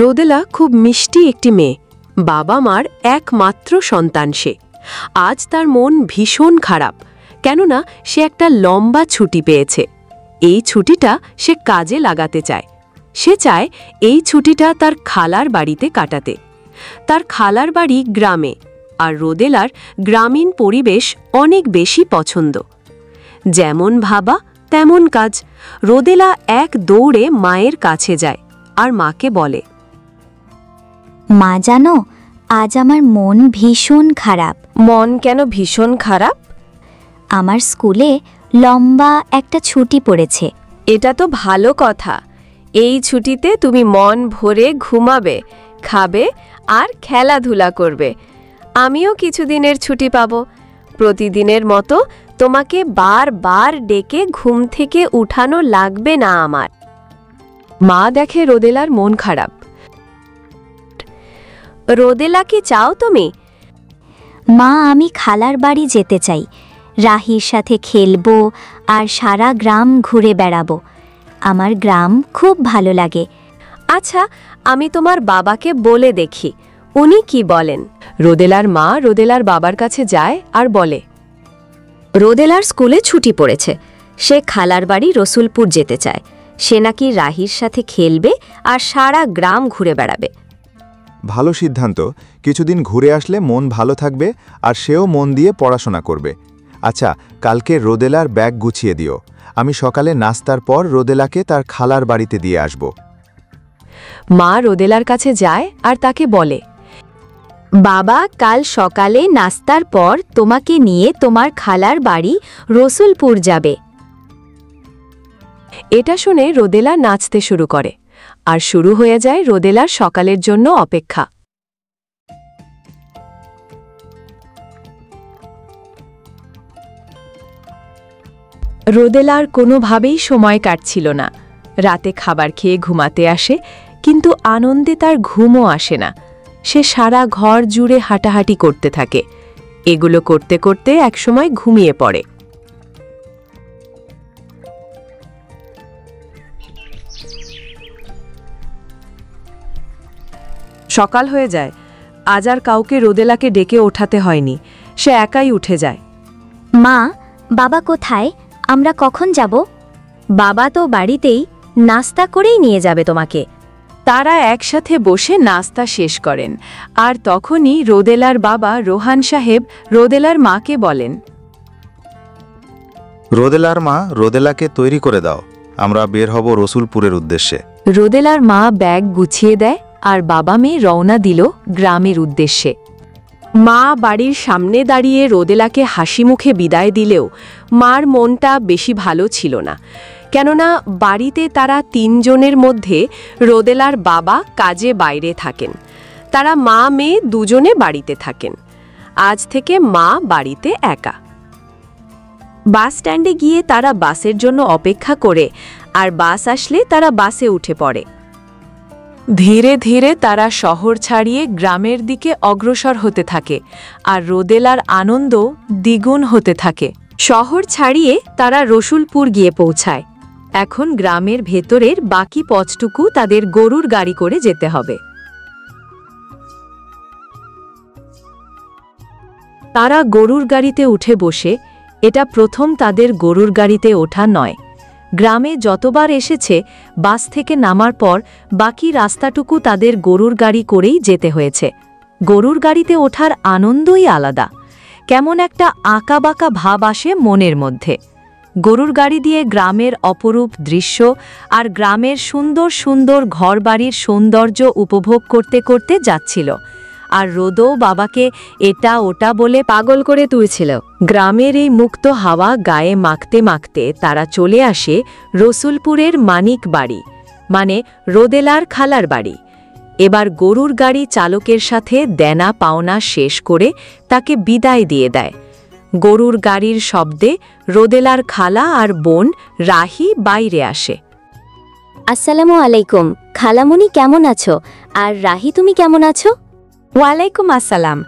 রোদেলা খুব মিষ্টি একটি মেয়ে, বাবা মার একমাত্র সন্তান সে। আজ তার মন ভীষণ খারাপ, কেননা সে একটা লম্বা ছুটি পেয়েছে। এই ছুটিটা সে কাজে লাগাতে চায়। সে চায় এই ছুটিটা তার খালার বাড়িতে কাটাতে। তার খালার বাড়ি গ্রামে, আর রোদেলার গ্রামীণ পরিবেশ অনেক বেশি পছন্দ। যেমন ভাবা তেমন কাজ। রোদেলা এক দৌড়ে মায়ের কাছে যায় আর মাকে বলে, মা জানো, আজ আমার মন ভীষণ খারাপ। মন কেন ভীষণ খারাপ? আমার স্কুলে লম্বা একটা ছুটি পড়েছে। এটা তো ভালো কথা। এই ছুটিতে তুমি মন ভরে ঘুমাবে, খাবে আর খেলাধুলা করবে। আমিও কিছুদিনের ছুটি পাব। প্রতিদিনের মতো তোমাকে বারবার ডেকে ঘুম থেকে উঠানো লাগবে না আমার। মা দেখে রোদেলার মন খারাপ। রোদেলা, কি চাও তুমি? মা, আমি খালার বাড়ি যেতে চাই। রাহির সাথে খেলবো আর সারা গ্রাম ঘুরে বেড়াবো। আমার গ্রাম খুব ভালো লাগে। আচ্ছা, আমি তোমার বাবাকে বলে দেখি উনি কি বলেন। রোদেলার মা রোদেলার বাবার কাছে যায় আর বলে, রোদেলার স্কুলে ছুটি পড়েছে। সে খালার বাড়ি রসুলপুর যেতে চায়। সে নাকি রাহির সাথে খেলবে আর সারা গ্রাম ঘুরে বেড়াবে। ভালো সিদ্ধান্ত। কিছুদিন ঘুরে আসলে মন ভালো থাকবে আর সেও মন দিয়ে পড়াশোনা করবে। আচ্ছা, কালকে রোদেলার ব্যাগ গুছিয়ে দিও। আমি সকালে নাস্তার পর রোদেলাকে তার খালার বাড়িতে দিয়ে আসব। মা রোদেলার কাছে যায় আর তাকে বলে, বাবা কাল সকালে নাস্তার পর তোমাকে নিয়ে তোমার খালার বাড়ি রসুলপুর যাবে। এটা শুনে রোদেলা নাচতে শুরু করে, আর শুরু হয়ে যায় রোদেলার সকালের জন্য অপেক্ষা। রোদেলার কোনোভাবেই সময় কাটছিল না। রাতে খাবার খেয়ে ঘুমাতে আসে, কিন্তু আনন্দে তার ঘুমও আসে না। সে সারা ঘর জুড়ে হাঁটাহাঁটি করতে থাকে। এগুলো করতে করতে একসময় ঘুমিয়ে পড়ে। সকাল হয়ে যায়। আজ আর কাউকে রোদেলাকে ডেকে ওঠাতে হয়নি। সে একাই উঠে যায়। মা, বাবা কোথায়? আমরা কখন যাব? বাবা তো বাড়িতেই, নাস্তা করেই নিয়ে যাবে তোমাকে। তারা একসাথে বসে নাস্তা শেষ করেন, আর তখনই রোদেলার বাবা রোহান সাহেব রোদেলার মাকে বলেন, রোদেলার মা, রোদেলাকে তৈরি করে দাও। আমরা বের হব রসুলপুরের উদ্দেশ্যে। রোদেলার মা ব্যাগ গুছিয়ে দেয় আর বাবা মেয়ে রওনা দিল গ্রামের উদ্দেশ্যে। মা বাড়ির সামনে দাঁড়িয়ে রোদেলাকে হাসি মুখে বিদায় দিলেও মার মনটা বেশি ভালো ছিল না, কেননা বাড়িতে তারা তিনজনের মধ্যে রোদেলার বাবা কাজে বাইরে থাকেন। তারা মা মেয়ে দুজনে বাড়িতে থাকেন। আজ থেকে মা বাড়িতে একা। বাস স্ট্যান্ডে গিয়ে তারা বাসের জন্য অপেক্ষা করে, আর বাস আসলে তারা বাসে উঠে পড়ে। ধীরে ধীরে তারা শহর ছাড়িয়ে গ্রামের দিকে অগ্রসর হতে থাকে, আর রোদেলার আনন্দ দ্বিগুণ হতে থাকে। শহর ছাড়িয়ে তারা রসুলপুর গিয়ে পৌঁছায়। এখন গ্রামের ভেতরের বাকি পথটুকু তাদের গরুর গাড়ি করে যেতে হবে। তারা গরুর গাড়িতে উঠে বসে। এটা প্রথম তাদের গরুর গাড়িতে ওঠা নয়। গ্রামে যতবার এসেছে, বাস থেকে নামার পর বাকি রাস্তাটুকু তাদের গরুর গাড়ি করেই যেতে হয়েছে। গরুর গাড়িতে ওঠার আনন্দই আলাদা। কেমন একটা আঁকাবাঁকা ভাব আসে মনের মধ্যে। গরুর গাড়ি দিয়ে গ্রামের অপরূপ দৃশ্য আর গ্রামের সুন্দর সুন্দর ঘরবাড়ির সৌন্দর্য উপভোগ করতে করতে যাচ্ছিল, আর রোদও বাবাকে এটা ওটা বলে পাগল করে তুলছিল। গ্রামের এই মুক্ত হাওয়া গায়ে মাখতে মাখতে তারা চলে আসে রসুলপুরের মানিক বাড়ি, মানে রোদেলার খালার বাড়ি। এবার গরুর গাড়ি চালকের সাথে দেনা পাওনা শেষ করে তাকে বিদায় দিয়ে দেয়। গরুর গাড়ির শব্দে রোদেলার খালা আর বোন রাহি বাইরে আসে। আসসালামু আলাইকুম। খালামণি কেমন আছো? আর রাহি, তুমি কেমন আছো? ওয়ালাইকুম আসসালাম।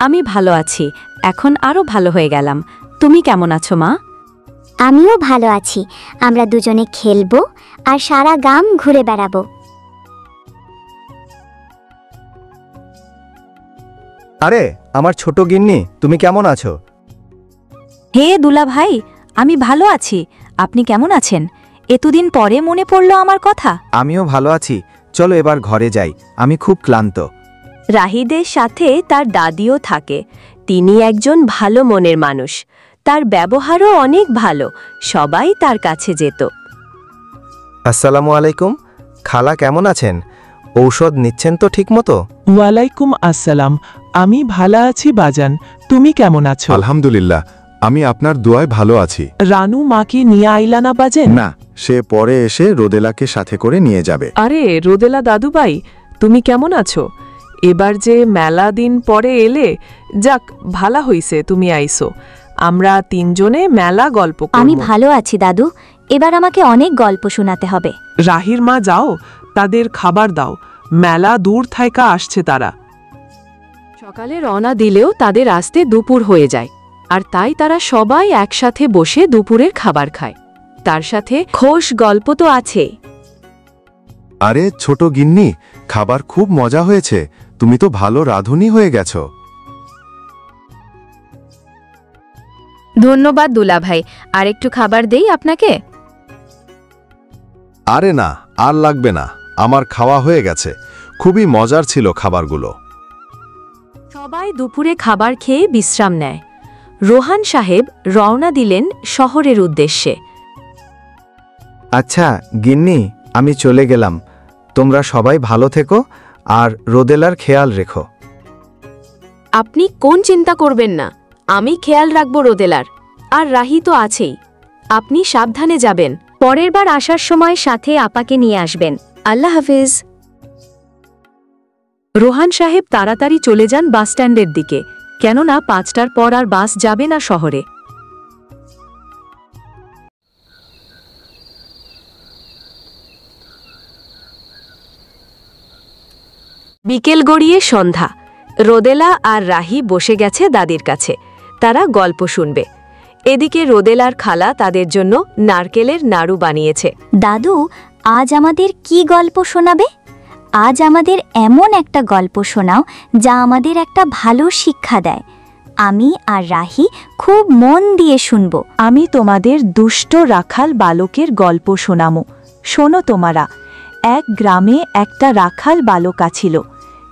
আমি ভালো আছি, এখন আরও ভালো হয়ে গেলাম। তুমি কেমন আছো মা? আমিও ভালো আছি। আমরা দুজনে খেলবো আর সারা গ্রাম ঘুরে বেড়াবো। আরে আমার ছোট গিন্নি, তুমি কেমন আছো? হে দুলা ভাই, আমি ভালো আছি। আপনি কেমন আছেন? এতদিন পরে মনে পড়ল আমার কথা। আমিও ভালো আছি। চলো এবার ঘরে যাই, আমি খুব ক্লান্ত। রাহিদের সাথে তার দাদিও থাকে। তিনি একজন ভালো মনের মানুষ। তার ব্যবহারও অনেক ভালো, সবাই তার কাছে যেত। আসসালামু আলাইকুম। খালা কেমন আছেন? ঔষধ নিচ্ছেন তো ঠিক মতো? ওয়ালাইকুম আসসালাম। আমি ভালো আছি বাজান, তুমি কেমন আছো? আলহামদুলিল্লাহ, আমি আপনার দোয়ায় ভালো আছি। রানু মাকে নিয়ে আইলা না বাজেন? না, সে পরে এসে রোদেলাকে সাথে করে নিয়ে যাবে। আরে রোদেলা দাদুভাই, তুমি কেমন আছো? এবার যে মেলা দিন পরে এলে, যাক ভালা হইছে তুমি আইসো। আমরা তিনজনে মেলা গল্প করব। আমি ভালো আছি দাদু, এবার আমাকে অনেক গল্প শোনাতে হবে। রাহির মা যাও, তাদের খাবার দাও। মেলা দূর থাইকা আসছে তারা। সকালে রওনা দিলেও তাদের আসতে দুপুর হয়ে যায়, আর তাই তারা সবাই একসাথে বসে দুপুরের খাবার খায়। তার সাথে খোশ গল্প তো আছেই। আরে ছোট গিন্নি, খাবার খুব মজা হয়েছে। তুমি তো ভালো রাঁধুনি হয়ে গেছো। ধন্যবাদ দুলা ভাই, আর একটু খাবার দেই আপনাকে? আরে না, আর লাগবে না, আমার খাওয়া হয়ে গেছে। খুবই মজার ছিল খাবারগুলো। সবাই দুপুরে খাবার খেয়ে বিশ্রাম নেয়। রোহান সাহেব রওনা দিলেন শহরের উদ্দেশ্যে। আচ্ছা গিন্নি, আমি চলে গেলাম। তোমরা সবাই ভালো থেকো আর রোদেলার খেয়াল রেখো। আপনি কোন চিন্তা করবেন না, আমি খেয়াল রাখব রোদেলার। আর রাহি তো আছেই। আপনি সাবধানে যাবেন। পরের বার আসার সময় সাথে আপাকে নিয়ে আসবেন। আল্লাহ হাফেজ। রোহান সাহেব তাড়াতাড়ি চলে যান বাসস্ট্যান্ডের দিকে, কেননা 5টার পর আর বাস যাবে না শহরে। বিকেল গড়িয়ে সন্ধ্যা। রোদেলা আর রাহি বসে গেছে দাদির কাছে। তারা গল্প শুনবে। এদিকে রোদেলার খালা তাদের জন্য নারকেলের নাড়ু বানিয়েছে। দাদু, আজ আমাদের কি গল্প শোনাবে? আজ আমাদের এমন একটা গল্প শোনাও যা আমাদের একটা ভালো শিক্ষা দেয়। আমি আর রাহি খুব মন দিয়ে শুনব। আমি তোমাদের দুষ্ট রাখাল বালকের গল্প শোনামো। শোনো তোমরা। এক গ্রামে একটা রাখাল বালক ছিল।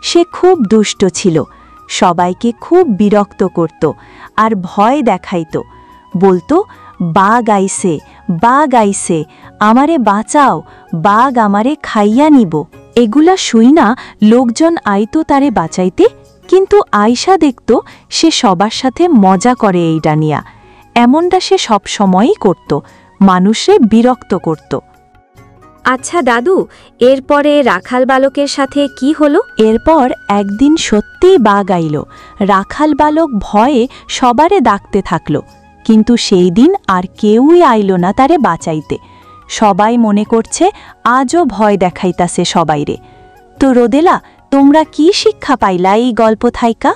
সে খুব দুষ্ট ছিল, সবাইকে খুব বিরক্ত করত আর ভয় দেখাইত। বলতো, বাঘ আইছে, বাঘ আইছে, আমারে বাঁচাও, বাঘ আমারে খাইয়া নিব। এগুলা শুই না লোকজন আইতো তারে বাঁচাইতে, কিন্তু আয়সা দেখত সে সবার সাথে মজা করে এইটা নিয়া। এমনটা সে সবসময়ই করত, মানুষে বিরক্ত করত। আচ্ছা দাদু, এরপরে রাখাল বালকের সাথে কি হলো? এরপর একদিন সত্যিই বাঘ আইল। রাখাল বালক ভয়ে সবারে ডাকতে থাকল, কিন্তু সেই দিন আর কেউই আইল না তারে বাঁচাইতে। সবাই মনে করছে আজও ভয় দেখাইতাছে সবাইরে। তো রোদেলা, তোমরা কি শিক্ষা পাইলা এই গল্প থাইকা?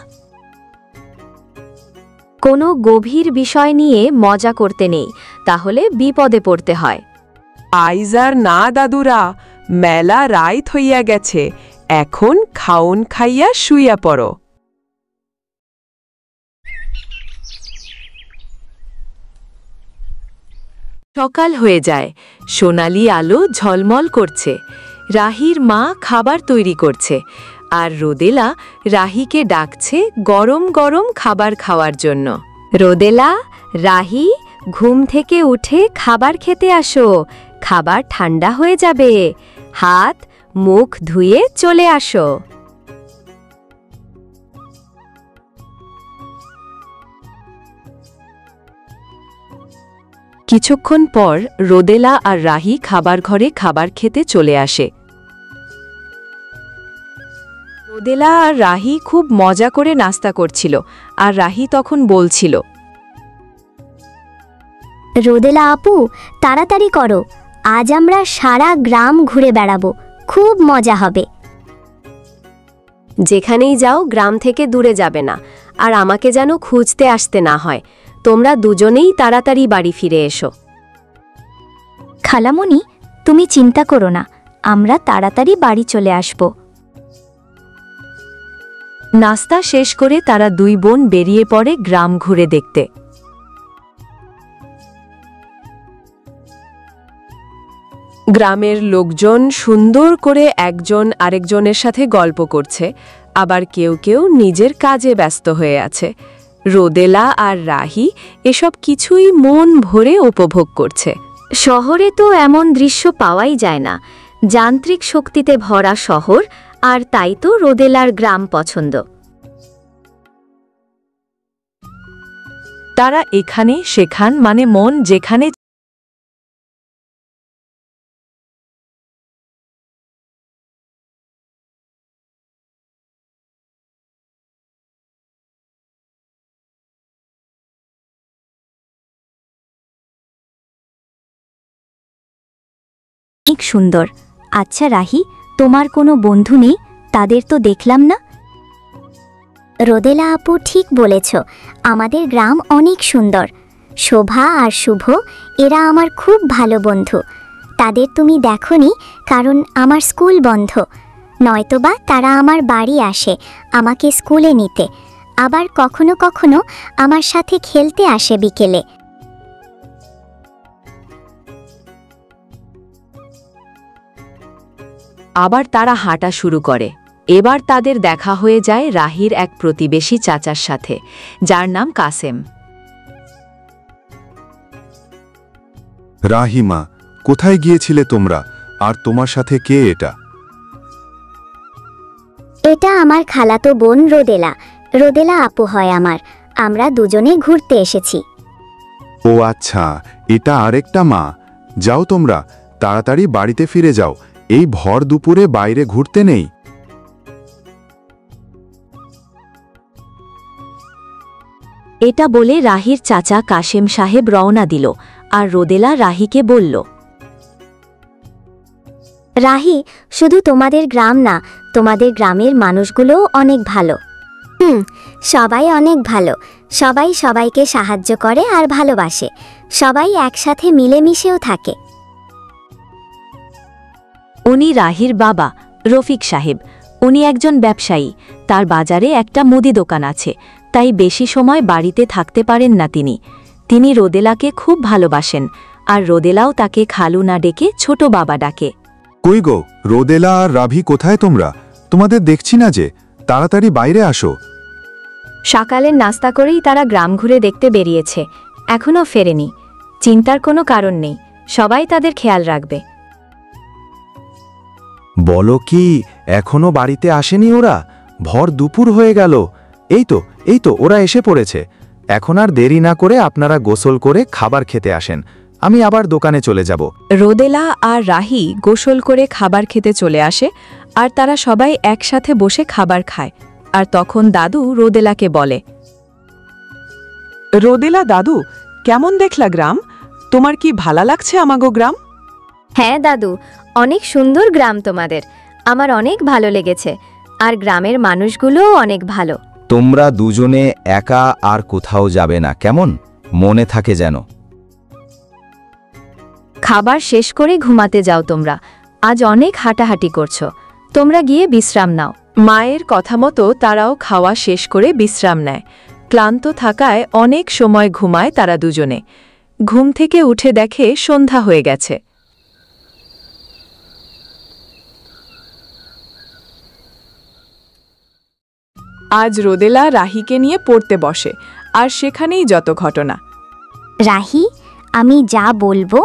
কোনো গভীর বিষয় নিয়ে মজা করতে নেই, তাহলে বিপদে পড়তে হয়। আইজার না দাদুরা, মেলা রাইত হইয়া গেছে। এখন খাউন খাইয়া শুইয়া পড়ো। সকাল হয়ে যায়, সোনালি আলো ঝলমল করছে। রাহির মা খাবার তৈরি করছে, আর রোদেলা রাহিকে ডাকছে গরম গরম খাবার খাওয়ার জন্য। রোদেলা, রাহি, ঘুম থেকে উঠে খাবার খেতে আসো। খাবার ঠান্ডা হয়ে যাবে। হাত মুখ ধুয়ে চলে আসো। কিছুক্ষণ পর রোদেলা আর রাহি খাবার ঘরে খাবার খেতে চলে আসে। রোদেলা আর রাহি খুব মজা করে নাস্তা করছিল, আর রাহি তখন বলছিল, রোদেলা আপু, তাড়াতাড়ি করো, আজ আমরা সারা গ্রাম ঘুরে বেড়াবো, খুব মজা হবে। যেখানেই যাও গ্রাম থেকে দূরে যাবে না, আর আমাকে যেন খুঁজতে আসতে না হয়। তোমরা দুজনেই তাড়াতাড়ি বাড়ি ফিরে এসো। খালামণি, তুমি চিন্তা করো না, আমরা তাড়াতাড়ি বাড়ি চলে আসব। নাস্তা শেষ করে তারা দুই বোন বেরিয়ে পড়ে গ্রাম ঘুরে দেখতে। গ্রামের লোকজন সুন্দর করে একজন আরেকজনের সাথে গল্প করছে, আবার কেউ কেউ নিজের কাজে ব্যস্ত হয়ে আছে। রোদেলা আর রাহি এসব কিছুই মন ভরে উপভোগ করছে। শহরে তো এমন দৃশ্য পাওয়াই যায় না, যান্ত্রিক শক্তিতে ভরা শহর, আর তাই তো রোদেলার গ্রাম পছন্দ। তারা এখানে সেখান মানে মন যেখানে অনেক সুন্দর। আচ্ছা রাহি, তোমার কোনো বন্ধু নেই? তাদের তো দেখলাম না। রোদেলা আপু ঠিক বলেছ, আমাদের গ্রাম অনেক সুন্দর। শোভা আর শুভ এরা আমার খুব ভালো বন্ধু। তাদের তুমি দেখোনি কারণ আমার স্কুল বন্ধ, নয়তোবা তারা আমার বাড়ি আসে আমাকে স্কুলে নিতে, আবার কখনো কখনো আমার সাথে খেলতে আসে বিকেলে। আবার তারা হাঁটা শুরু করে। এবার তাদের দেখা হয়ে যায় রাহির এক প্রতিবেশী চাচার সাথে, যার নাম কাসেম। রাহিমা, কোথায় গিয়েছিলে তোমরা? আর তোমার সাথে কে এটা? এটা আমার খালাতো বোন রোদেলা। রোদেলা আপু হয় আমার। আমরা দুজনে ঘুরতে এসেছি। ও আচ্ছা, এটা আরেকটা মা। যাও তোমরা, তাড়াতাড়ি বাড়িতে ফিরে যাও। এই ভর দুপুরে বাইরে ঘুরতে নেই। এটা বলে রাহির চাচা কাশেম সাহেব রওনা দিল, আর রোদেলা রাহিকে বলল, রাহি, শুধু তোমাদের গ্রাম না, তোমাদের গ্রামের মানুষগুলোও অনেক ভালো। সবাই অনেক ভালো। সবাই সবাইকে সাহায্য করে আর ভালোবাসে। সবাই একসাথে মিলেমিশেও থাকে। উনি রাহির বাবা রফিক সাহেব। উনি একজন ব্যবসায়ী। তার বাজারে একটা মুদি দোকান আছে, তাই বেশি সময় বাড়িতে থাকতে পারেন না তিনি রোদেলাকে খুব ভালোবাসেন, আর রোদেলাও তাকে খালু না ডেকে ছোট বাবা ডাকে। কই গো, রোদেলা আর রাভি কোথায় তোমরা? তোমাদের দেখছি না যে। তাড়াতাড়ি বাইরে আসো। সকালের নাস্তা করেই তারা গ্রাম ঘুরে দেখতে বেরিয়েছে, এখনও ফেরেনি। চিন্তার কোনো কারণ নেই, সবাই তাদের খেয়াল রাখবে। বলো কি, এখনো বাড়িতে আসেনি ওরা? ভর দুপুর হয়ে গেল। এই তো ওরা এসে পড়েছে। এখন আর দেরি না করে আপনারা গোসল করে খাবার খেতে আসেন, আমি আবার দোকানে চলে যাব। রোদেলা আর রাহি গোসল করে খাবার খেতে চলে আসে, আর তারা সবাই একসাথে বসে খাবার খায়। আর তখন দাদু রোদেলাকে বলে, রোদেলা দাদু, কেমন দেখলা গ্রাম? তোমার কি ভালো লাগছে আমাগো গ্রাম? হ্যাঁ দাদু, অনেক সুন্দর গ্রাম তোমাদের। আমার অনেক ভালো লেগেছে, আর গ্রামের মানুষগুলোও অনেক ভালো। তোমরা দুজনে একা আর কোথাও যাবে না, কেমন? মনে থাকে যেন। খাবার শেষ করে ঘুমাতে যাও তোমরা। আজ অনেক হাঁটাহাঁটি করছো, তোমরা গিয়ে বিশ্রাম নাও। মায়ের কথা মতো তারাও খাওয়া শেষ করে বিশ্রাম নেয়। ক্লান্ত থাকায় অনেক সময় ঘুমায় তারা দুজনে। ঘুম থেকে উঠে দেখে সন্ধ্যা হয়ে গেছে। আজ রোদেলা রাহিকে নিয়ে পড়তে বসে, আর সেখানেই যত ঘটনা। রাহি, আমি যা বলবো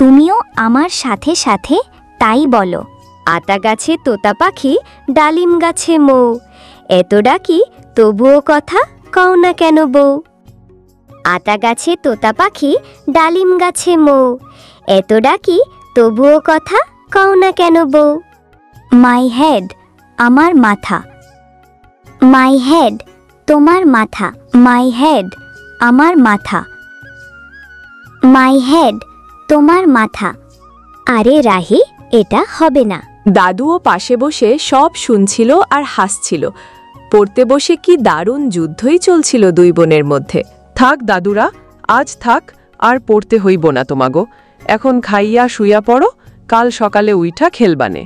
তুমিও আমার সাথে সাথে তাই বলো। আতা গাছে তোতা পাখি, ডালিম গাছে মৌ, এত ডাকি তবুও কথা কও না কেন বউ। আতা গাছে তোতা পাখি, ডালিম গাছে মৌ, এত ডাকি তবুও কথা কও না কেন বউ। মাই হেড, আমার মাথা। মাই হেড, তোমার মাথা। মাই হেড, আমার মাথা। মাই হেড, তোমার মাথা। আরে রাহি, এটা হবে না। দাদুও পাশে বসে সব শুনছিল আর হাসছিল। পড়তে বসে কি দারুণ যুদ্ধই চলছিল দুই বোনের মধ্যে। থাক দাদুরা, আজ থাক, আর পড়তে হইব না তোমাগো। এখন খাইয়া শুইয়া পড়ো, কাল সকালে উইঠা খেলবানে।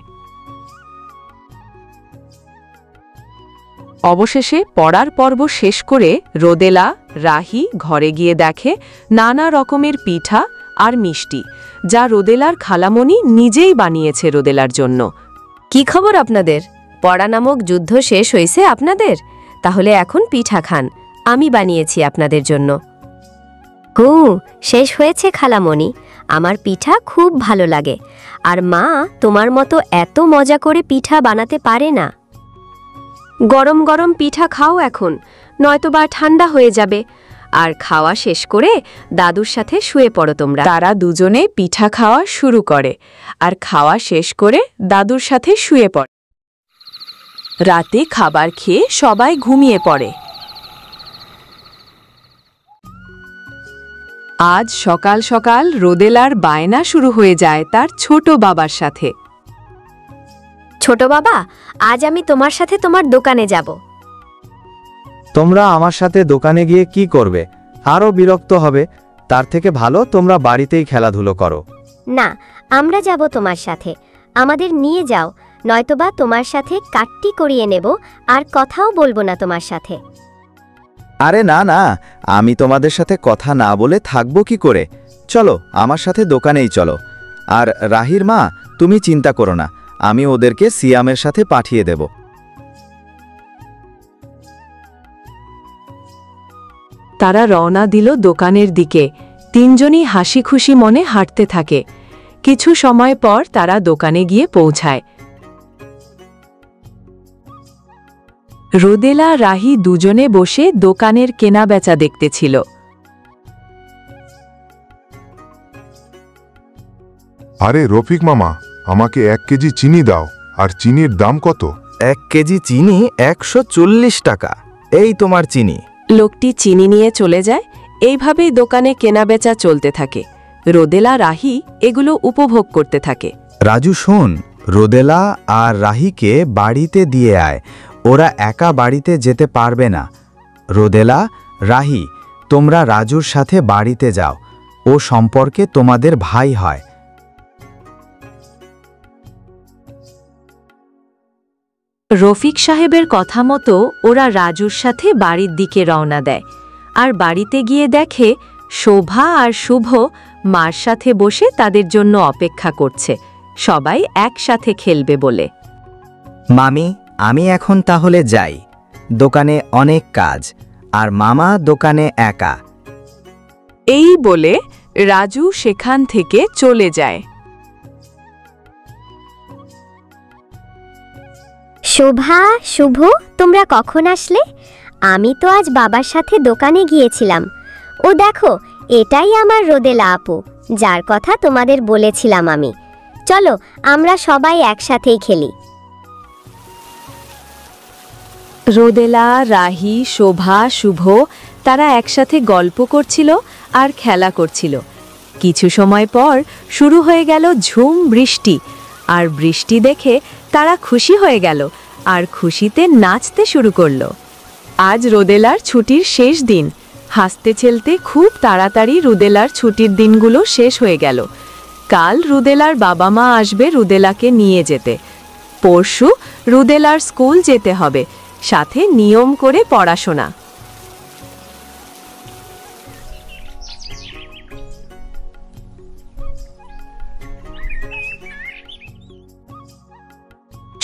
অবশেষে পড়ার পর্ব শেষ করে রোদেলা রাহি ঘরে গিয়ে দেখে নানা রকমের পিঠা আর মিষ্টি, যা রোদেলার খালামণি নিজেই বানিয়েছে রোদেলার জন্য। কি খবর আপনাদের? পড়া নামক যুদ্ধ শেষ হয়েছে আপনাদের? তাহলে এখন পিঠা খান, আমি বানিয়েছি আপনাদের জন্য। শেষ হয়েছে খালামণি, আমার পিঠা খুব ভালো লাগে, আর মা তোমার মতো এত মজা করে পিঠা বানাতে পারে না। গরম গরম পিঠা খাও এখন, নয়তোবা ঠান্ডা হয়ে যাবে। আর খাওয়া শেষ করে দাদুর সাথে শুয়ে পড়ো তোমরা। তারা দুজনে পিঠা খাওয়া শুরু করে আর খাওয়া শেষ করে দাদুর সাথে শুয়ে পড়ে। রাতে খাবার খেয়ে সবাই ঘুমিয়ে পড়ে। আজ সকাল সকাল রোদেলার বায়না শুরু হয়ে যায় তার ছোট বাবার সাথে। ছোট বাবা, আজ আমি তোমার সাথে তোমার দোকানে যাব। তোমরা আমার সাথে দোকানে গিয়ে কি করবে? আরও বিরক্ত হবে। তার থেকে ভালো তোমরা বাড়িতেই খেলাধুলো করো। না, আমরা যাব তোমার সাথে, আমাদের নিয়ে যাও, নয়তোবা তোমার সাথে কাট্টি করিয়ে নেব আর কথাও বলবো না তোমার সাথে। আরে না না, আমি তোমাদের সাথে কথা না বলে থাকবো কি করে? চলো আমার সাথে দোকানেই চলো। আর রাহির মা, তুমি চিন্তা করো না, আমি ওদেরকে সিয়ামের সাথে পাঠিয়ে দেব। তারা রওনা দিল দোকানের দিকে। তিনজনই হাসি খুশি মনে হাঁটতে থাকে। কিছু সময় পর তারা দোকানে গিয়ে পৌঁছায়। রোদেলা রাহি দুজনে বসে দোকানের কেনাবেচা দেখতেছিল। আরে রফিক মামা, আমাকে 1 কেজি চিনি দাও। আর চিনির দাম কত? 1 কেজি চিনি 140 টাকা। এই তোমার চিনি। লোকটি চিনি নিয়ে চলে যায়। এইভাবেই দোকানে কেনাবেচা চলতে থাকে। রোদেলা রাহি এগুলো উপভোগ করতে থাকে। রাজু শোন, রোদেলা আর রাহিকে বাড়িতে দিয়ে আয়, ওরা একা বাড়িতে যেতে পারবে না। রোদেলা, রাহি, তোমরা রাজুর সাথে বাড়িতে যাও, ও সম্পর্কে তোমাদের ভাই হয়। রফিক সাহেবের কথা মতো ওরা রাজুর সাথে বাড়ির দিকে রওনা দেয়। আর বাড়িতে গিয়ে দেখে শোভা আর শুভ মার সাথে বসে তাদের জন্য অপেক্ষা করছে, সবাই একসাথে খেলবে বলে। মামি, আমি এখন তাহলে যাই, দোকানে অনেক কাজ, আর মামা দোকানে একা। এই বলে রাজু সেখান থেকে চলে যায়। শোভা, শুভ, তোমরা কখন আসলে? আমি তো আজ বাবার সাথে দোকানে গিয়েছিলাম। ও দেখো, এটাই আমার রোদেলা আপু, যার কথা তোমাদের বলেছিলাম আমি। চলো আমরা সবাই একসাথেই খেলি। রোদেলা, রাহি, শোভা, শুভ তারা একসাথে গল্প করছিল আর খেলা করছিল। কিছু সময় পর শুরু হয়ে গেল ঝুম বৃষ্টি। আর বৃষ্টি দেখে তারা খুশি হয়ে গেল আর খুশিতে নাচতে শুরু করলো। আজ রোদেলার ছুটির শেষ দিন। হাসতে খেলতে খুব তাড়াতাড়ি রুদেলার ছুটির দিনগুলো শেষ হয়ে গেল। কাল রুদেলার বাবা মা আসবে রুদেলাকে নিয়ে যেতে। পরশু রুদেলার স্কুল যেতে হবে, সাথে নিয়ম করে পড়াশোনা।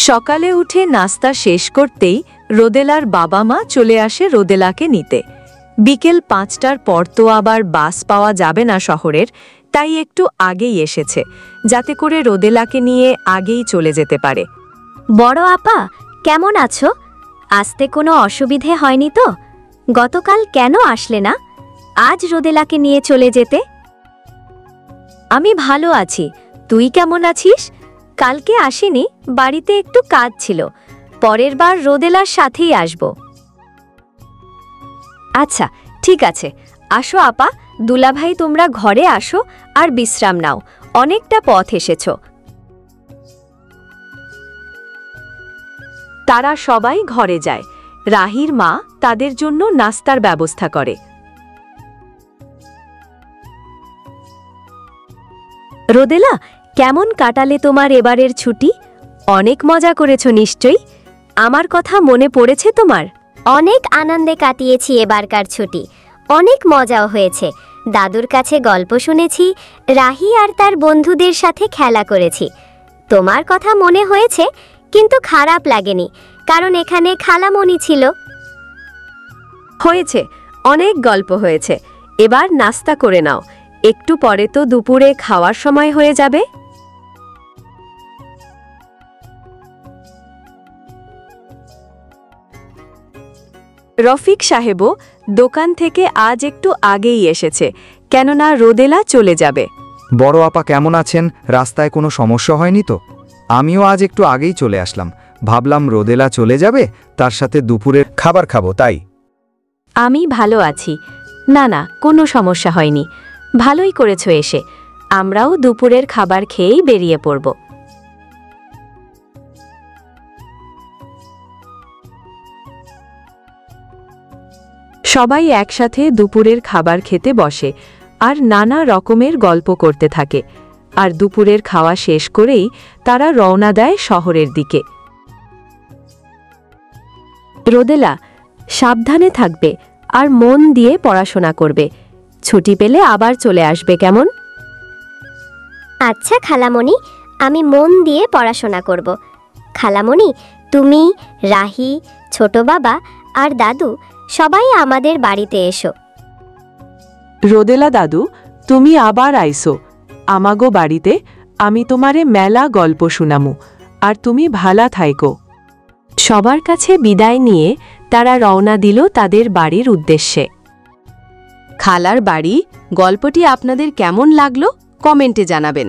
সকালে উঠে নাস্তা শেষ করতেই রোদেলার বাবা মা চলে আসে রোদেলাকে নিতে। বিকেল 5টার পর তো আবার বাস পাওয়া যাবে না শহরের, তাই একটু আগেই এসেছে, যাতে করে রোদেলাকে নিয়ে আগেই চলে যেতে পারে। বড় আপা, কেমন আছো? আসতে কোনো অসুবিধে হয়নি তো? গতকাল কেন আসলে না? আজ রোদেলাকে নিয়ে চলে যেতে। আমি ভালো আছি, তুই কেমন আছিস? কালকে আসিনি, বাড়িতে একটু কাজ ছিল। পরের বার রোদেলার সাথেই আসব। আচ্ছা ঠিক আছে, আসো আপা, দুলাভাই তোমরা ঘরে আসো আর বিশ্রাম নাও, অনেকটা পথ এসেছ। তারা সবাই ঘরে যায়। রাহির মা তাদের জন্য নাস্তার ব্যবস্থা করে। রোদেলা, কেমন কাটালে তোমার এবারের ছুটি? অনেক মজা করেছ নিশ্চয়ই। আমার কথা মনে পড়েছে তোমার? অনেক আনন্দে কাটিয়েছি এবারকার ছুটি, অনেক মজাও হয়েছে। দাদুর কাছে গল্প শুনেছি, রাহি আর তার বন্ধুদের সাথে খেলা করেছি। তোমার কথা মনে হয়েছে, কিন্তু খারাপ লাগেনি, কারণ এখানে খালামণি ছিল। হয়েছে, অনেক গল্প হয়েছে। এবার নাস্তা করে নাও, একটু পরে তো দুপুরে খাওয়ার সময় হয়ে যাবে। রফিক সাহেবও দোকান থেকে আজ একটু আগেই এসেছে, কেননা রোদেলা চলে যাবে। বড় আপা কেমন আছেন? রাস্তায় কোনো সমস্যা হয়নি তো? আমিও আজ একটু আগেই চলে আসলাম, ভাবলাম রোদেলা চলে যাবে, তার সাথে দুপুরের খাবার খাবো তাই। আমি ভালো আছি, না না, কোনো সমস্যা হয়নি। ভালোই করেছো এসে, আমরাও দুপুরের খাবার খেয়েই বেরিয়ে পড়ব। সবাই একসাথে দুপুরের খাবার খেতে বসে আর নানা রকমের গল্প করতে থাকে। আর দুপুরের খাওয়া শেষ করেই তারা রওনা দেয় শহরের দিকে। রোদেলা, সাবধানে থাকবে আর মন দিয়ে পড়াশোনা করবে। ছুটি পেলে আবার চলে আসবে, কেমন? আচ্ছা খালামণি, আমি মন দিয়ে পড়াশোনা করব। খালামণি, তুমি, রাহি, ছোট বাবা আর দাদু সবাই আমাদের বাড়িতে এসো। রোদেলা দাদু, তুমি আবার আইসো আমাগো বাড়িতে, আমি তোমারে মেলা গল্প শুনামু, আর তুমি ভালা থাইকো। সবার কাছে বিদায় নিয়ে তারা রওনা দিল তাদের বাড়ির উদ্দেশ্যে। খালার বাড়ি গল্পটি আপনাদের কেমন লাগলো কমেন্টে জানাবেন।